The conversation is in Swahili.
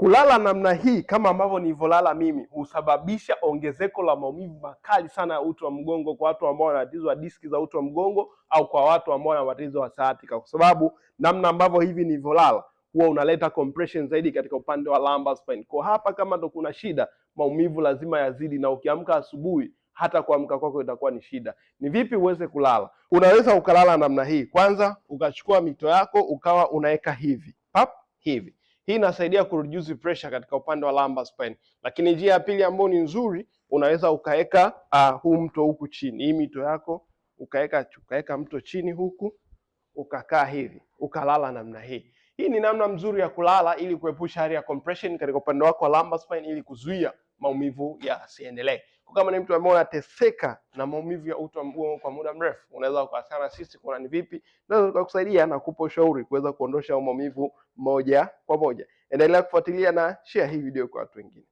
Kulala namna hii kama ambavyo nilivyolala mimi husababisha ongezeko la maumivu makali sana ya uti wa mgongo kwa watu ambao wana tatizo la diski za uti wa mgongo au kwa watu ambao wana tatizo la sciatica, kwa sababu namna ambavyo hivi nilivyolala huwa unaleta compression zaidi katika upande wa lumbar spine. Kwa hapa kama ndo kuna shida, maumivu lazima yazidi, na ukiamka asubuhi hata kuamka kwako itakuwa ni shida. Ni vipi uweze kulala? Unaweza ukalala namna hii. Kwanza ukachukua mito yako ukawa unaweka hivi pap hivi. Hii inasaidia kureduce pressure katika upande wa lumbar spine. Lakini njia ya pili ambayo ni nzuri, unaweza ukaweka huu mto huku chini. Hii mito yako ukaweka mto chini huku, ukakaa hivi, ukalala namna hii. Hii ni namna mzuri ya kulala ili kuepusha hali ya compression katika upande wako wa lumbar spine ili kuzuia maumivu yasiendelee. Kwa kama ni mtu ambaye unateseka na maumivu ya uti wa mgongo kwa muda mrefu, unaweza ukawasiliana na sisi kuona ni vipi tunaweza kukusaidia na kukupa ushauri kuweza kuondosha maumivu moja kwa moja. Endelea kufuatilia na share hii video kwa watu wengine.